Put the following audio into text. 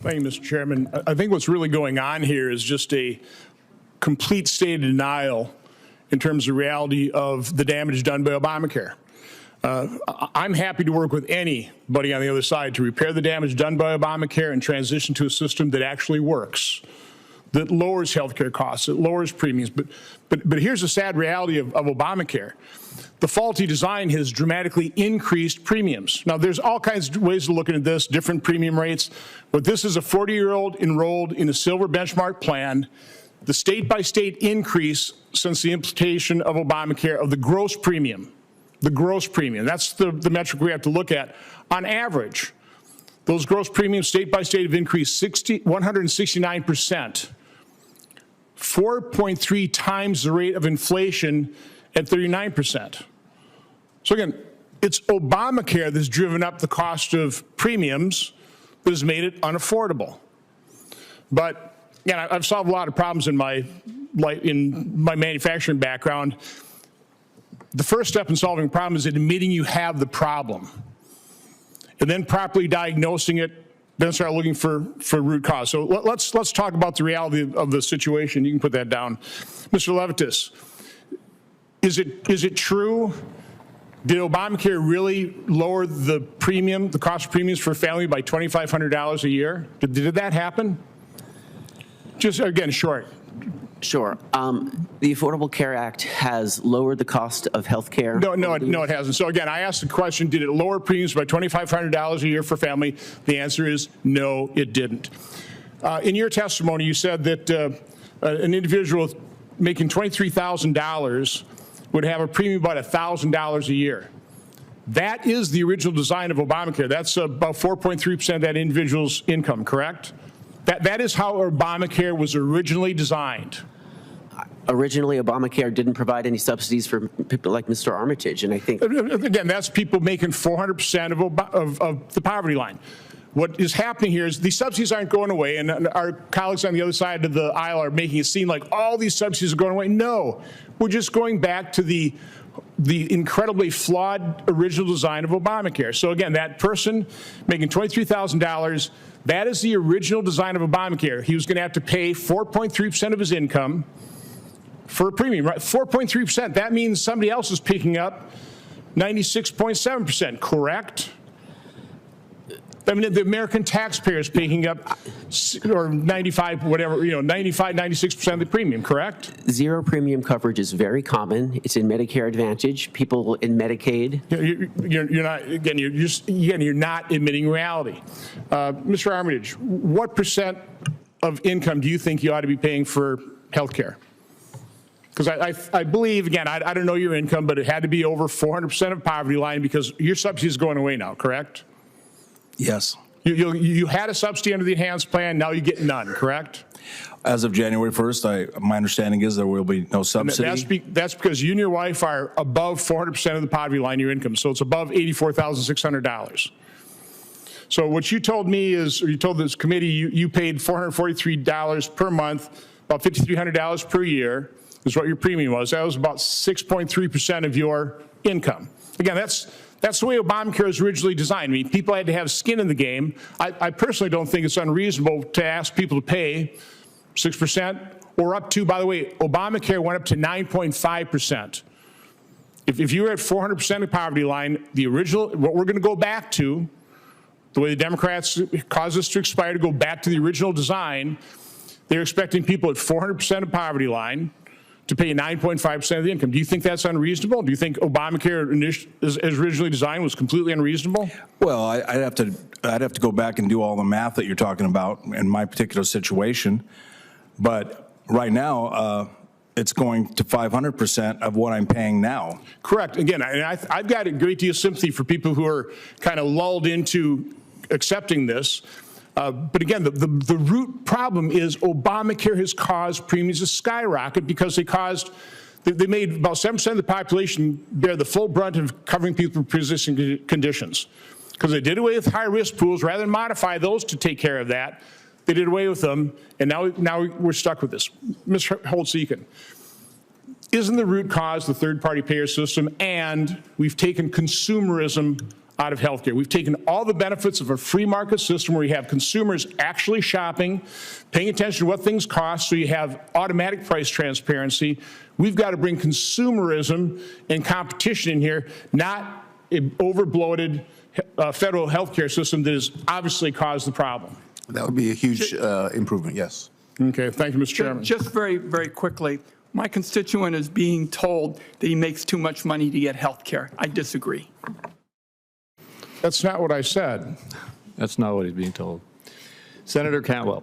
Thank you, Mr. Chairman. I think what's really going on here is just a complete state of denial in terms of reality of the damage done by Obamacare. I'm happy to work with anybody on the other side to repair the damage done by Obamacare and transition to a system that actually works, that lowers health care costs, that lowers premiums. But here's the sad reality of Obamacare. The faulty design has dramatically increased premiums. Now, there's all kinds of ways of looking at this, different premium rates, but this is a 40-year-old enrolled in a silver benchmark plan. The state-by-state increase since the implementation of Obamacare of the gross premium, that's the metric we have to look at. On average, those gross premiums state-by-state have increased 169%, 4.3 times the rate of inflation at 39%. So again, it's Obamacare that's driven up the cost of premiums that has made it unaffordable. But again, I've solved a lot of problems in my manufacturing background. The first step in solving a problem is admitting you have the problem, and then properly diagnosing it, then start looking for root cause. So let's talk about the reality of the situation. You can put that down. Mr. Levitas, is it true? Did Obamacare really lower the premium, the cost of premiums for a family by $2,500 a year? Did that happen? Just again, short. Sure. The Affordable Care Act has lowered the cost of health care. No, it hasn't. So again, I asked the question, did it lower premiums by $2,500 a year for family? The answer is no, it didn't. In your testimony, you said that an individual making $23,000 would have a premium about $1,000 a year. That is the original design of Obamacare. That's about 4.3% of that individual's income, correct? That is how Obamacare was originally designed. Originally, Obamacare didn't provide any subsidies for people like Mr. Armitage, and I think again, that's people making 400% of the poverty line. What is happening here is these subsidies aren't going away, and our colleagues on the other side of the aisle are making it seem like all these subsidies are going away. No, we're just going back to the incredibly flawed original design of Obamacare. So again, that person making $23,000, that is the original design of Obamacare. He was going to have to pay 4.3% of his income for a premium, right? 4.3%. That means somebody else is picking up 96.7%, correct? I mean, the American taxpayer is picking up, or 95, whatever, 95, 96% of the premium, correct? Zero premium coverage is very common. It's in Medicare Advantage. People in Medicaid. You're not admitting reality. Mr. Armitage, what percent of income do you think you ought to be paying for health care? Because I believe, again, I don't know your income, but it had to be over 400% of poverty line because your subsidy is going away now, correct? Yes. You had a subsidy under the enhanced plan, now you get none, correct? As of January 1st, my understanding is there will be no subsidy. That's because you and your wife are above 400% of the poverty line, your income, so it's above $84,600. So what you told me is, or you told this committee, you paid $443 per month, about $5,300 per year is what your premium was. That was about 6.3% of your income. Again, that's the way Obamacare was originally designed. I mean, people had to have skin in the game. I personally don't think it's unreasonable to ask people to pay 6% or up to, by the way, Obamacare went up to 9.5%. If you were at 400% of the poverty line, the original, what we're going to go back to, the way the Democrats caused us to expire to go back to the original design, they're expecting people at 400% of poverty line to pay 9.5% of the income. Do you think that's unreasonable? Do you think Obamacare as originally designed was completely unreasonable? Well, I'd have to go back and do all the math that you're talking about in my particular situation. But right now, it's going to 500% of what I'm paying now. Correct. Again, I've got a great deal of sympathy for people who are kind of lulled into accepting this. But again, the root problem is Obamacare has caused premiums to skyrocket because they made about 7% of the population bear the full brunt of covering people with pre-existing conditions. Because they did away with high-risk pools, rather than modify those to take care of that, they did away with them, and now we're stuck with this. Ms. Holtz-Eakin, isn't the root cause the third-party payer system, and we've taken consumerism out of healthcare. We've taken all the benefits of a free market system where you have consumers actually shopping, paying attention to what things cost, so you have automatic price transparency. We've got to bring consumerism and competition in here, not an over-bloated federal healthcare system that has obviously caused the problem. That would be a huge improvement, yes. Okay, thank you, Mr. Chairman. Just very, very quickly, my constituent is being told that he makes too much money to get health care. I disagree. That's not what I said. That's not what he's being told. Senator Cantwell.